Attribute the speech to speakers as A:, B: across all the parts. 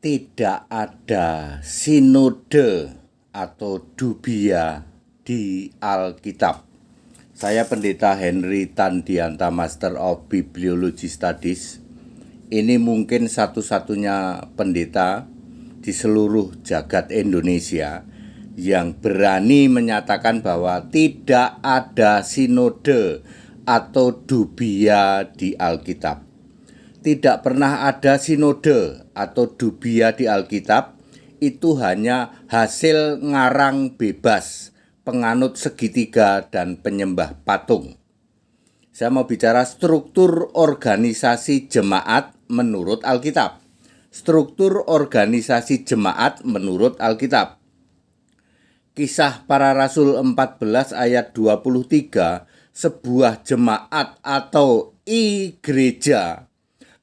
A: Tidak ada sinode atau dubia di Alkitab. Saya Pendeta Henry Tandianta, Master of Bibliology Studies. Ini mungkin satu-satunya pendeta di seluruh jagat Indonesia yang berani menyatakan bahwa tidak ada sinode atau dubia di Alkitab. Tidak pernah ada sinode atau dubia di Alkitab, itu hanya hasil ngarang bebas, penganut segitiga dan penyembah patung. Saya mau bicara struktur organisasi jemaat menurut Alkitab. Struktur organisasi jemaat menurut Alkitab. Kisah Para Rasul 14 ayat 23, sebuah jemaat atau gereja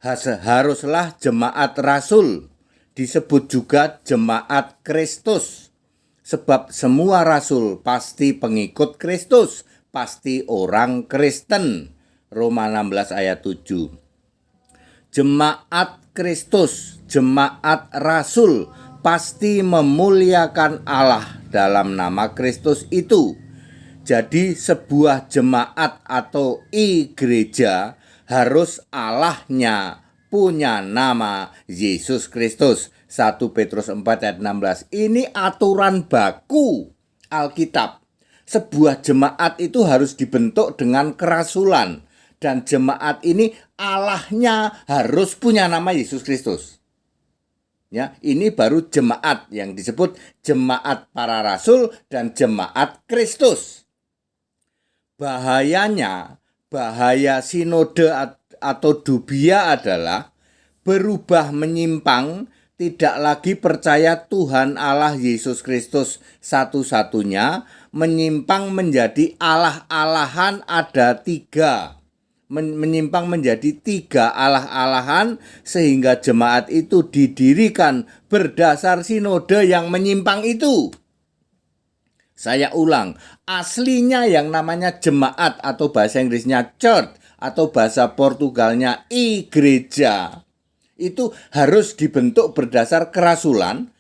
A: haruslah jemaat rasul, disebut juga jemaat Kristus. Sebab semua rasul pasti pengikut Kristus, pasti orang Kristen. Roma 16 ayat 7. Jemaat Kristus, jemaat rasul pasti memuliakan Allah dalam nama Kristus itu. Jadi sebuah jemaat atau gereja harus Allahnya punya nama Yesus Kristus. 1 Petrus 4 ayat 16. Ini aturan baku Alkitab. Sebuah jemaat itu harus dibentuk dengan kerasulan. Dan jemaat ini Allahnya harus punya nama Yesus Kristus. Ya, ini baru jemaat yang disebut jemaat para rasul dan jemaat Kristus. Bahaya sinode atau dubia adalah berubah menyimpang, tidak lagi percaya Tuhan Allah Yesus Kristus satu-satunya, menyimpang menjadi Allah-alahan ada tiga. Menyimpang menjadi tiga Allah-alahan sehingga jemaat itu didirikan berdasar sinode yang menyimpang itu. Saya ulang, aslinya yang namanya jemaat atau bahasa Inggrisnya church atau bahasa Portugalnya gereja itu harus dibentuk berdasar kerasulan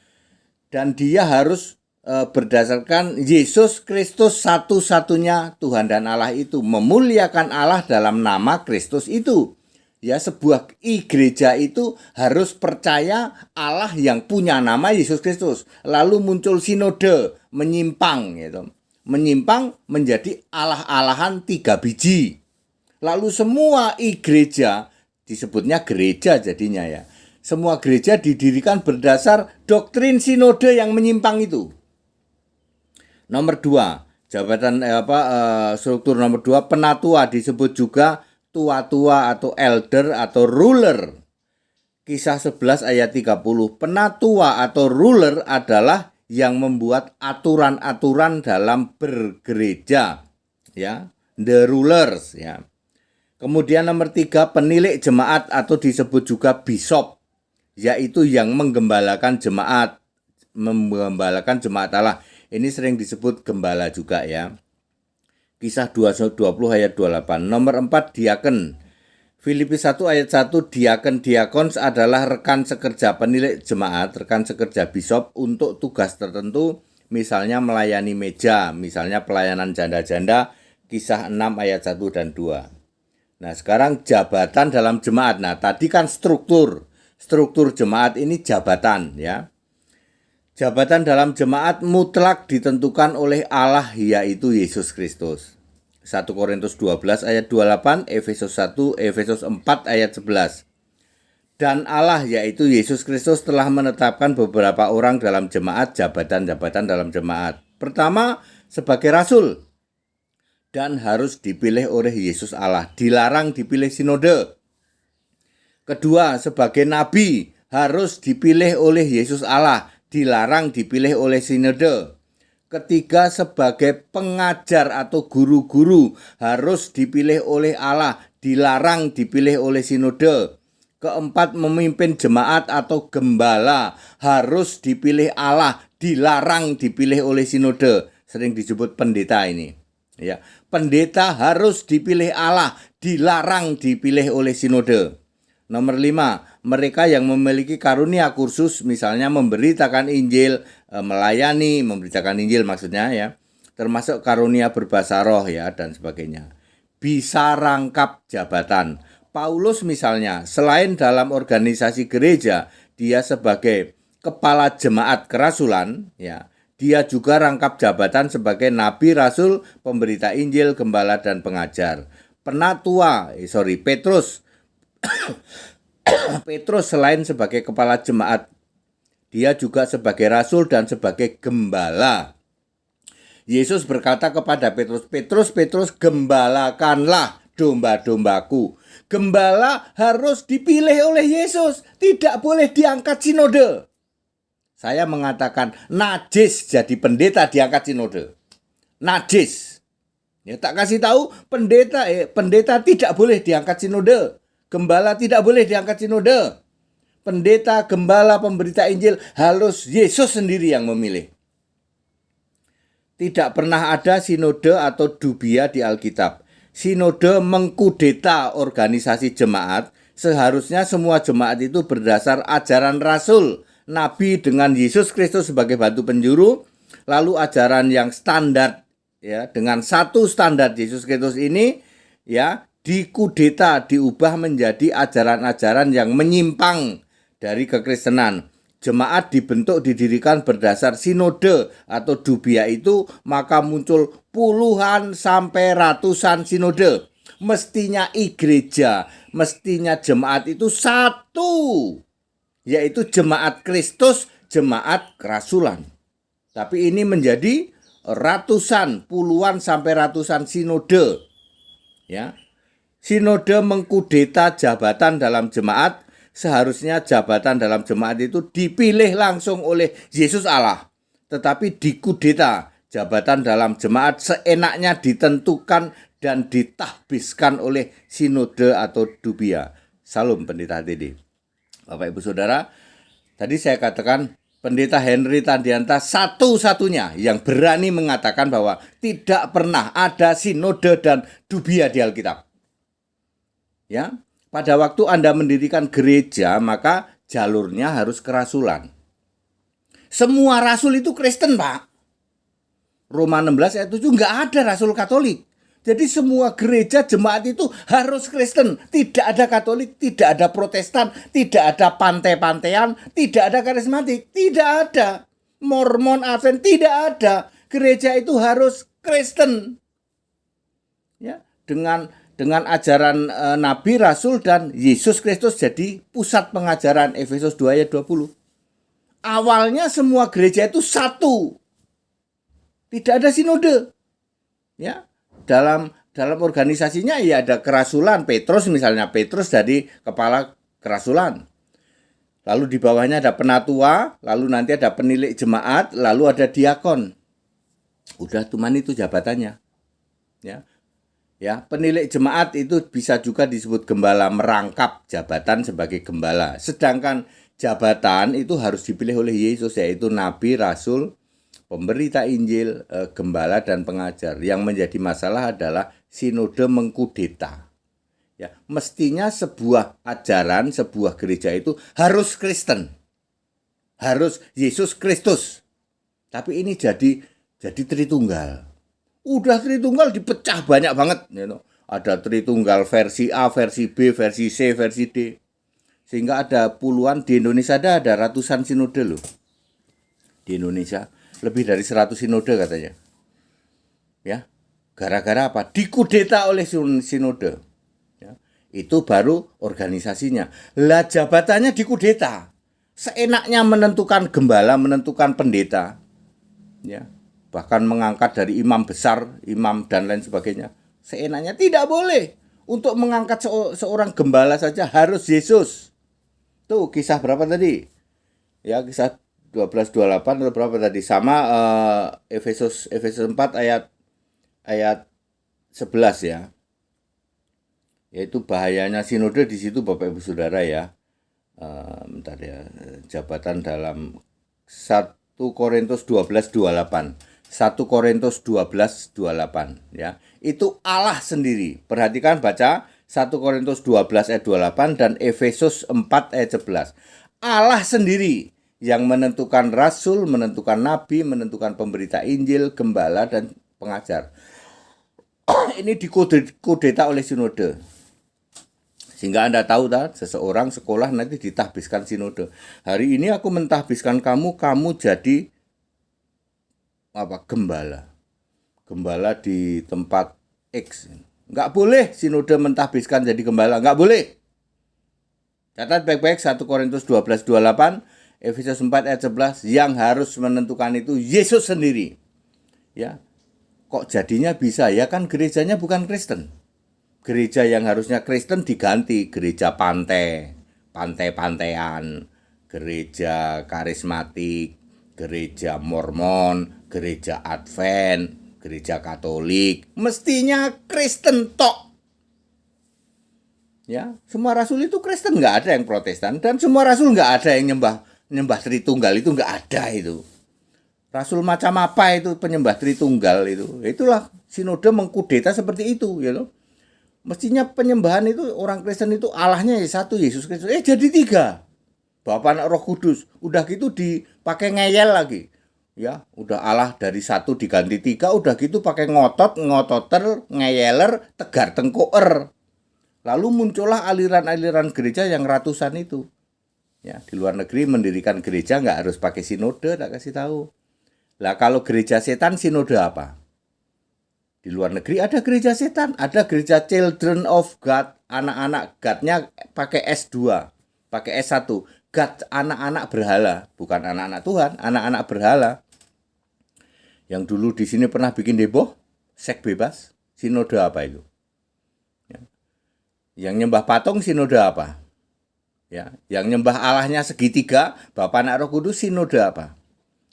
A: dan dia harus berdasarkan Yesus Kristus satu-satunya Tuhan dan Allah itu, memuliakan Allah dalam nama Kristus itu. Ya, sebuah gereja itu harus percaya Allah yang punya nama Yesus Kristus. Lalu muncul sinode, menyimpang gitu. Menyimpang menjadi Allah-alahan tiga biji. Lalu semua gereja, disebutnya gereja jadinya ya. Semua gereja didirikan berdasar doktrin sinode yang menyimpang itu. Nomor 2, struktur nomor 2, penatua disebut juga tua-tua atau elder atau ruler. Kisah 11 ayat 30. Penatua atau ruler adalah yang membuat aturan-aturan dalam bergereja, ya, the rulers, ya. Kemudian nomor 3, penilik jemaat atau disebut juga bishop, yaitu yang menggembalakan jemaat Allah. Ini sering disebut gembala juga ya. Kisah 20 ayat 28. Nomor 4, diaken. Filipi 1 ayat 1, diakon-diakons adalah rekan sekerja penilik jemaat, rekan sekerja bishop untuk tugas tertentu, misalnya melayani meja, misalnya pelayanan janda-janda, Kisah 6 ayat 1 dan 2. Nah, sekarang jabatan dalam jemaat. Nah, tadi kan struktur jemaat ini jabatan ya. Jabatan dalam jemaat mutlak ditentukan oleh Allah, yaitu Yesus Kristus. 1 Korintus 12 ayat 28, Efesus 1, Efesus 4 ayat 11. Dan Allah yaitu Yesus Kristus telah menetapkan beberapa orang dalam jemaat, jabatan-jabatan dalam jemaat. Pertama, sebagai rasul. Dan harus dipilih oleh Yesus Allah, dilarang dipilih sinode. Kedua, sebagai nabi, harus dipilih oleh Yesus Allah, dilarang dipilih oleh sinode. Ketiga, sebagai pengajar atau guru-guru harus dipilih oleh Allah, dilarang dipilih oleh sinode. Keempat, memimpin jemaat atau gembala harus dipilih Allah, dilarang dipilih oleh sinode. Sering disebut pendeta ini. Ya, pendeta harus dipilih Allah, dilarang dipilih oleh sinode. Nomor 5, mereka yang memiliki karunia kursus, misalnya memberitakan Injil, melayani, memberitakan Injil maksudnya ya, termasuk karunia berbahasa roh ya dan sebagainya. Bisa rangkap jabatan. Paulus misalnya, selain dalam organisasi gereja, dia sebagai kepala jemaat kerasulan ya, dia juga rangkap jabatan sebagai nabi, rasul, pemberita Injil, gembala dan pengajar. Petrus selain sebagai kepala jemaat, dia juga sebagai rasul dan sebagai gembala. Yesus berkata kepada Petrus, Petrus, gembalakanlah domba-dombaku. Gembala harus dipilih oleh Yesus, tidak boleh diangkat sinode. Saya mengatakan najis jadi pendeta diangkat sinode. Najis. Ya, tak kasih tahu pendeta tidak boleh diangkat sinode. Gembala tidak boleh diangkat sinode. Pendeta, gembala, pemberita Injil harus Yesus sendiri yang memilih. Tidak pernah ada sinode atau dubia di Alkitab. Sinode mengkudeta organisasi jemaat. Seharusnya semua jemaat itu berdasar ajaran rasul, nabi dengan Yesus Kristus sebagai batu penjuru, lalu ajaran yang standar ya, dengan satu standar Yesus Kristus ini ya, dikudeta, diubah menjadi ajaran-ajaran yang menyimpang dari kekristenan. Jemaat dibentuk, didirikan berdasar sinode atau dubia itu, maka muncul puluhan sampai ratusan sinode. Mestinya gereja, mestinya jemaat itu satu, yaitu jemaat Kristus, jemaat kerasulan. Tapi ini menjadi ratusan, puluhan sampai ratusan sinode. Ya. Sinode mengkudeta jabatan dalam jemaat. Seharusnya jabatan dalam jemaat itu dipilih langsung oleh Yesus Allah. Tetapi dikudeta, jabatan dalam jemaat seenaknya ditentukan dan ditahbiskan oleh sinode atau dubia. Salam Pendeta Dede. Bapak Ibu Saudara, tadi saya katakan Pendeta Henry Tandianta satu-satunya yang berani mengatakan bahwa tidak pernah ada sinode dan dubia di Alkitab. Ya, pada waktu Anda mendirikan gereja, maka jalurnya harus kerasulan. Semua rasul itu Kristen, Pak. Roma 16 ayat 7 nggak ada rasul Katolik. Jadi semua gereja jemaat itu harus Kristen. Tidak ada Katolik, tidak ada Protestan, tidak ada pantai-pantaian, tidak ada karismatik, tidak ada Mormon, Advent, tidak ada. Gereja itu harus Kristen. Ya, dengan ajaran Nabi, Rasul, dan Yesus Kristus jadi pusat pengajaran. Efesus 2 ayat 20. Awalnya semua gereja itu satu. Tidak ada sinode. Ya, dalam organisasinya ya ada kerasulan. Petrus misalnya, Petrus jadi kepala kerasulan. Lalu di bawahnya ada penatua, lalu nanti ada penilik jemaat, lalu ada diakon. Udah cuman itu jabatannya. Ya. Ya, penilik jemaat itu bisa juga disebut gembala, merangkap jabatan sebagai gembala. Sedangkan jabatan itu harus dipilih oleh Yesus, yaitu nabi, rasul, pemberita Injil, gembala dan pengajar. Yang menjadi masalah adalah sinode mengkudeta. Ya, mestinya sebuah ajaran, sebuah gereja itu harus Kristen. Harus Yesus Kristus. Tapi ini jadi Tritunggal. Udah Tritunggal dipecah banyak banget, Ada Tritunggal versi A, versi B, versi C, versi D. Sehingga ada puluhan, di Indonesia ada ratusan sinode loh. Di Indonesia lebih dari 100 sinode katanya. Ya. Gara-gara apa? Dikudeta oleh sinode. Ya. Itu baru organisasinya. Lah jabatannya dikudeta. Seenaknya menentukan gembala, menentukan pendeta. Ya. Bahkan mengangkat dari imam besar, imam dan lain sebagainya. Seenaknya tidak boleh. Untuk mengangkat seorang gembala saja harus Yesus. Tuh kisah berapa tadi? Ya, kisah 12:28 atau berapa tadi? Sama Efesus 4 ayat 11 ya. Yaitu bahayanya sinode di situ Bapak Ibu Saudara ya. Bentar ya, jabatan dalam 1 Korintus 12:28. 1 Korintus 12:28 ya. Itu Allah sendiri. Perhatikan baca 1 Korintus 12 ayat 28 dan Efesus 4 ayat 11. Allah sendiri yang menentukan rasul, menentukan nabi, menentukan pemberita Injil, gembala dan pengajar. Ini dikudeta oleh sinode. Sehingga Anda tahu seseorang sekolah nanti ditahbiskan sinode. Hari ini aku mentahbiskan kamu jadi gembala. Gembala di tempat X. Enggak boleh sinode mentahbiskan jadi gembala, enggak boleh. Catat baik-baik 1 Korintus 12:28, Efesus 4 ayat 11, yang harus menentukan itu Yesus sendiri. Ya. Kok jadinya bisa? Ya kan gerejanya bukan Kristen. Gereja yang harusnya Kristen diganti gereja pantai-pantaian, gereja karismatik, gereja Mormon, gereja Advent, gereja Katolik. Mestinya Kristen tok. Ya, semua rasul itu Kristen, nggak ada yang Protestan, dan semua rasul nggak ada yang nyembah Tritunggal, itu nggak ada itu. Rasul macam apa itu penyembah Tritunggal itu? Itulah sinode mengkudeta seperti itu, ya loh. Mestinya penyembahan itu orang Kristen itu Allahnya satu, Yesus Kristus. Jadi 3. Bapa, Anak, Roh Kudus. Udah gitu dipakai ngeyel lagi. Ya, udah Allah dari 1 diganti 3, udah gitu pakai ngototer, ngeyeler, tegar tengkoer. Lalu muncullah aliran-aliran gereja yang ratusan itu. Ya, di luar negeri mendirikan gereja nggak harus pakai sinode, tak kasih tahu. Lah kalau gereja setan, sinode apa? Di luar negeri ada gereja setan, ada gereja Children of God, anak-anak God-nya pakai S2, pakai S1. God, anak-anak berhala, bukan anak-anak Tuhan, anak-anak berhala. Yang dulu di sini pernah bikin heboh, seks bebas, sinode apa itu? Ya. Yang nyembah patung, sinode apa? Ya, yang nyembah Allahnya segitiga, Bapa, Anak, Roh Kudus, sinode apa?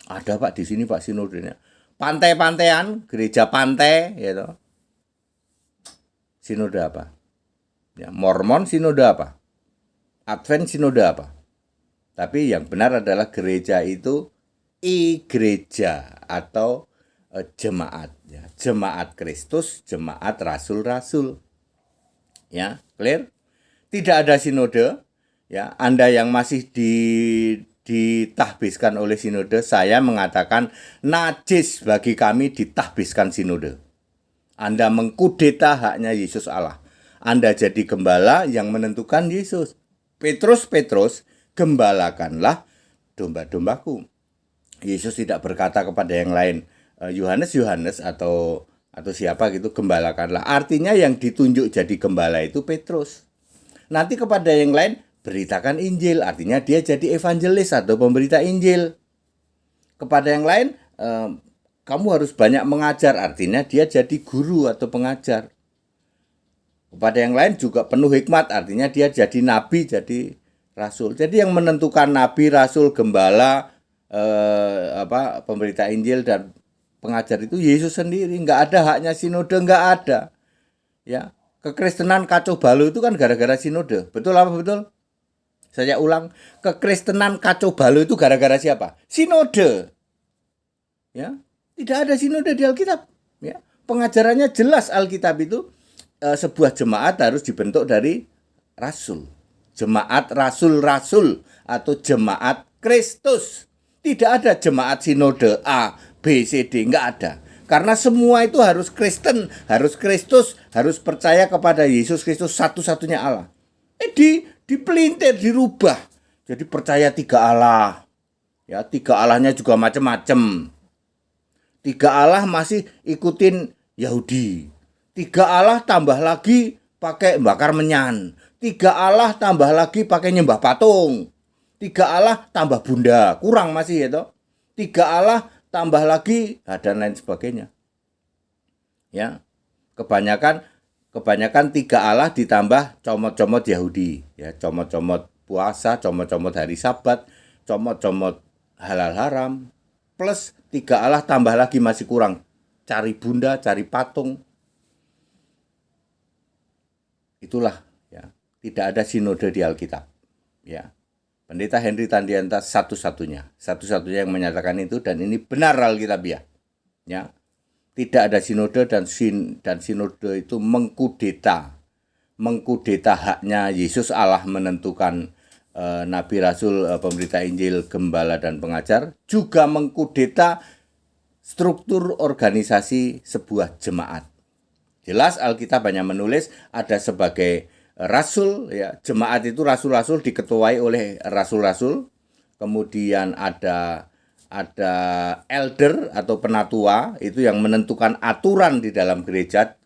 A: Ada Pak di sini Pak sinodenya. Pantai-pantaian, gereja pantai, gitu. Sinode apa? Ya, Mormon sinode apa? Advent sinode apa? Tapi yang benar adalah gereja itu gereja atau jemaat, ya. Jemaat Kristus, jemaat rasul-rasul. Ya, clear? Tidak ada sinode, ya. Anda yang masih ditahbiskan oleh sinode, saya mengatakan najis bagi kami ditahbiskan sinode. Anda mengkudeta haknya Yesus Allah. Anda jadi gembala yang menentukan Yesus. Petrus, gembalakanlah domba-dombaku. Yesus tidak berkata kepada yang lain, Yohanes atau siapa gitu, gembalakanlah. Artinya yang ditunjuk jadi gembala itu Petrus. Nanti kepada yang lain, beritakan Injil, artinya dia jadi evangelis atau pemberita Injil. Kepada yang lain, kamu harus banyak mengajar, artinya dia jadi guru atau pengajar. Kepada yang lain juga penuh hikmat, artinya dia jadi nabi, jadi rasul. Jadi yang menentukan nabi, rasul, gembala, pemberita Injil dan pengajar itu Yesus sendiri. Nggak ada haknya sinode, nggak ada. Ya, kekristenan kacau balau itu kan gara-gara sinode. Betul apa betul? Saya ulang, kekristenan kacau balau itu gara-gara siapa? Sinode. Ya, tidak ada sinode di Alkitab. Ya, pengajarannya jelas Alkitab itu sebuah jemaat harus dibentuk dari rasul. Jemaat rasul-rasul atau jemaat Kristus. Tidak ada jemaat sinode A, B, C, D, enggak ada. Karena semua itu harus Kristen, harus Kristus, harus percaya kepada Yesus Kristus satu-satunya Allah. Dipelintir, dirubah. Jadi percaya 3 Allah. Ya, 3 Allahnya juga macam-macam. 3 Allah masih ikutin Yahudi. 3 Allah tambah lagi pakai bakar menyan. 3 Allah tambah lagi pakai nyembah patung. 3 Allah tambah bunda, kurang masih ya toh. 3 Allah tambah lagi dan lain sebagainya. Ya. Kebanyakan 3 Allah ditambah comot-comot Yahudi, ya, comot-comot puasa, comot-comot hari Sabat, comot-comot halal haram, plus 3 Allah tambah lagi masih kurang, cari bunda, cari patung. Itulah, ya, tidak ada sinode di Alkitab, ya. Pendeta Henry Tandianta satu-satunya yang menyatakan itu, dan ini benar Alkitabiah, ya. Tidak ada sinode dan sinode itu mengkudeta mengkudeta haknya Yesus Allah menentukan Nabi Rasul, pemberita Injil, gembala dan pengajar, juga mengkudeta struktur organisasi sebuah jemaat. Jelas Alkitab hanya menulis ada sebagai rasul, ya, jemaat itu rasul-rasul diketuai oleh rasul-rasul. Kemudian ada elder atau penatua, itu yang menentukan aturan di dalam gereja,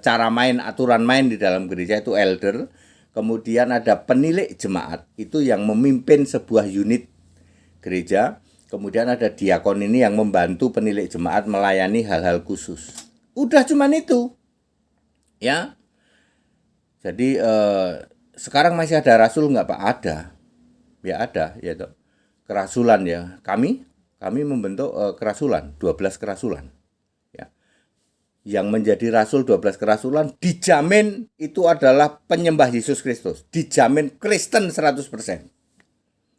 A: cara main, aturan main di dalam gereja itu elder. Kemudian ada penilik jemaat, itu yang memimpin sebuah unit gereja. Kemudian ada diakon ini yang membantu penilik jemaat melayani hal-hal khusus. Udah cuman itu. Ya. Jadi sekarang masih ada rasul nggak Pak? Ada. Ya ada, ya toh. Kerasulan ya. Kami membentuk kerasulan, 12 kerasulan. Yang menjadi rasul 12 kerasulan dijamin itu adalah penyembah Yesus Kristus. Dijamin Kristen 100%.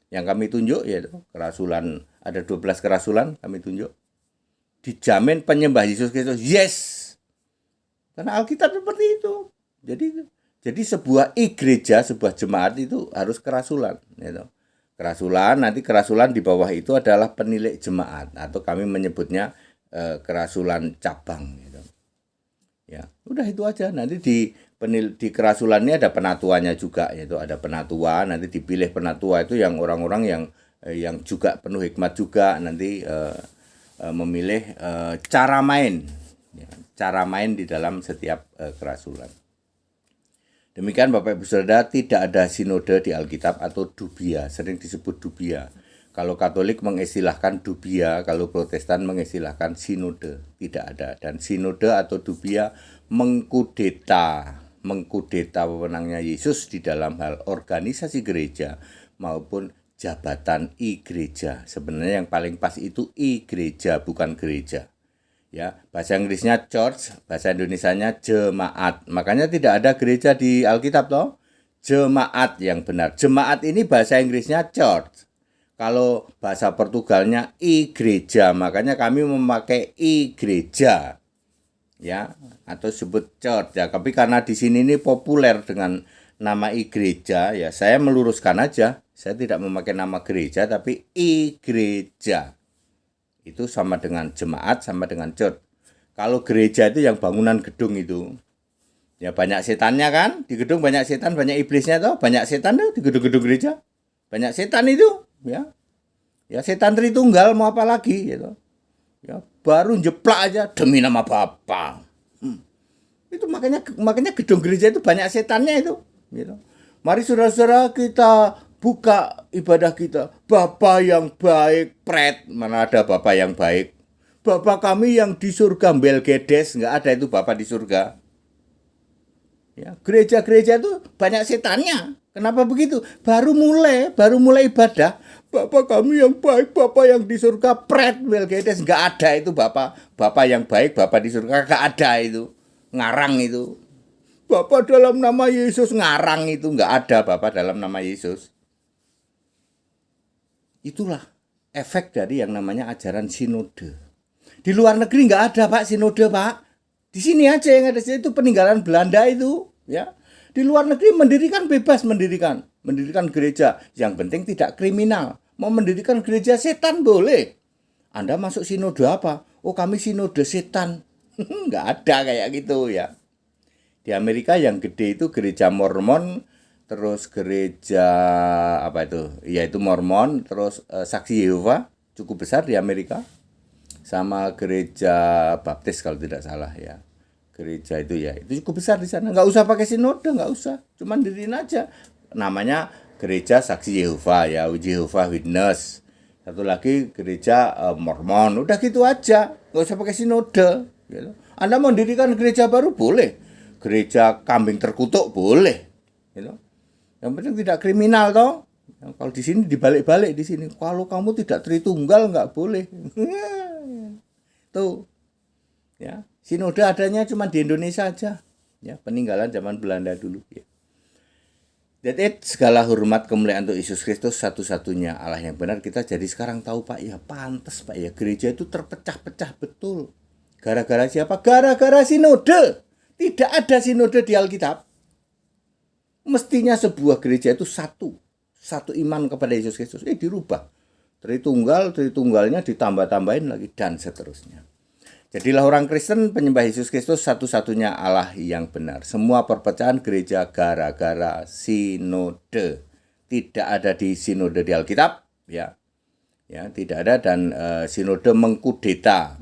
A: Yang kami tunjuk yaitu kerasulan, ada 12 kerasulan kami tunjuk. Dijamin penyembah Yesus Kristus. Yes. Karena Alkitab seperti itu. Jadi sebuah gereja, sebuah jemaat itu harus kerasulan, gitu. Kerasulan, nanti kerasulan di bawah itu adalah penilik jemaat atau kami menyebutnya kerasulan cabang, gitu. Ya, udah itu aja. Nanti di kerasulannya ada penatuanya juga, yaitu ada penatua. Nanti dipilih penatua itu yang orang-orang yang juga penuh hikmat juga. Nanti memilih cara main, ya, cara main di dalam setiap kerasulan. Demikian Bapak Ibu Saudara, tidak ada sinode di Alkitab atau dubia, sering disebut dubia. Kalau Katolik mengistilahkan dubia, kalau Protestan mengistilahkan sinode, tidak ada. Dan sinode atau dubia mengkudeta wewenangnya Yesus di dalam hal organisasi gereja maupun jabatan gereja. Sebenarnya yang paling pas itu gereja, bukan gereja. Ya, bahasa Inggrisnya church, bahasa Indonesianya jemaat. Makanya tidak ada gereja di Alkitab toh. Jemaat yang benar. Jemaat ini bahasa Inggrisnya church. Kalau bahasa Portugalnya gereja, makanya kami memakai gereja, ya, atau sebut church, ya. Tapi karena di sini ini populer dengan nama gereja, ya, saya meluruskan aja. Saya tidak memakai nama gereja, tapi gereja. Itu sama dengan jemaat, sama dengan church. Kalau gereja itu yang bangunan gedung itu, ya banyak setannya kan, di gedung banyak setan, banyak iblisnya toh, banyak setan tuh di gedung-gedung gereja, banyak setan itu. Ya setan Tritunggal mau apa lagi gitu. Ya baru jeplak aja demi nama Bapa. Itu makanya gedung gereja itu banyak setannya itu, gitu. Mari saudara-saudara kita buka ibadah kita. Bapa yang baik, pret, mana ada Bapa yang baik? Bapa kami yang di surga Belgedes, enggak ada itu Bapa di surga. Ya, gereja-gereja itu banyak setannya. Kenapa begitu? Baru mulai ibadah. Bapa kami yang baik, Bapa yang di surga, pret, Belgedes, enggak ada itu Bapa yang baik, Bapa di surga, enggak ada itu. Ngarang itu. Bapa dalam nama Yesus, ngarang itu, enggak ada Bapa dalam nama Yesus. Itulah efek dari yang namanya ajaran sinode. Di luar negeri enggak ada Pak sinode Pak. Di sini aja yang ada, itu peninggalan Belanda itu, ya. Di luar negeri mendirikan bebas mendirikan gereja, yang penting tidak kriminal. Mau mendirikan gereja setan boleh. Anda masuk sinode apa? Oh kami sinode setan. Nggak ada kayak gitu ya. Di Amerika yang gede itu gereja Mormon, terus gereja apa itu? Yaitu Mormon, terus Saksi Yehova cukup besar di Amerika. Sama gereja Baptis kalau tidak salah ya. Gereja itu ya, itu cukup besar di sana. Nggak usah pakai sinode, nggak usah. Cuman diriin aja. Namanya gereja Saksi Yehova ya, Jehovah Witness. Satu lagi gereja Mormon. Udah gitu aja, nggak usah pakai sinode. Gitu. Anda mau mendirikan gereja baru boleh. Gereja kambing terkutuk boleh. Gitu. Yang penting tidak kriminal toh. Kalau di sini dibalik-balik di sini. Kalau kamu tidak Tritunggal nggak boleh. Tuh. Ya. Sinode adanya cuma di Indonesia aja, ya, peninggalan zaman Belanda dulu, ya. That's it, segala hormat kemuliaan untuk Yesus Kristus satu-satunya Allah yang benar. Kita jadi sekarang tahu Pak, ya pantas Pak ya, gereja itu terpecah-pecah betul. Gara-gara siapa? Gara-gara sinode. Tidak ada sinode di Alkitab. Mestinya sebuah gereja itu satu iman kepada Yesus Kristus. Dirubah. Tritunggalnya ditambah-tambahin lagi dan seterusnya. Jadilah orang Kristen penyembah Yesus Kristus satu-satunya Allah yang benar. Semua perpecahan gereja gara-gara sinode. Tidak ada di sinode di Alkitab, ya tidak ada, dan sinode mengkudeta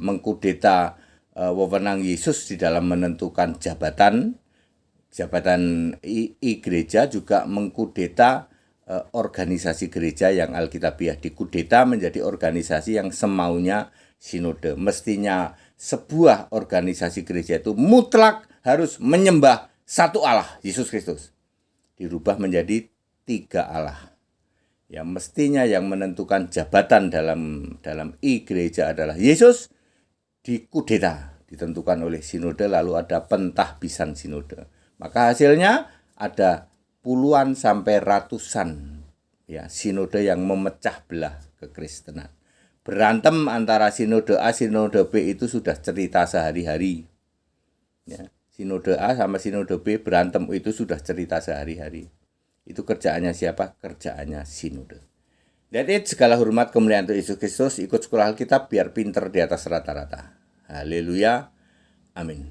A: wewenang Yesus di dalam menentukan jabatan gereja, juga mengkudeta organisasi gereja yang alkitabiah, dikudeta menjadi organisasi yang semaunya sinode. Mestinya sebuah organisasi gereja itu mutlak harus menyembah satu Allah, Yesus Kristus. Dirubah menjadi 3 Allah. Ya, mestinya yang menentukan jabatan dalam gereja adalah Yesus, dikudeta, ditentukan oleh sinode, lalu ada pentahbisan sinode. Maka hasilnya ada puluhan sampai ratusan sinode yang memecah belah kekristenan. Berantem antara sinode A, sinode B itu sudah cerita sehari-hari. Sinode A sama sinode B berantem itu sudah cerita sehari-hari. Itu kerjaannya siapa? Kerjaannya sinode. That's it. Segala hormat kemuliaan untuk Yesus Kristus. Ikut sekolah Alkitab biar pinter di atas rata-rata. Haleluya. Amin.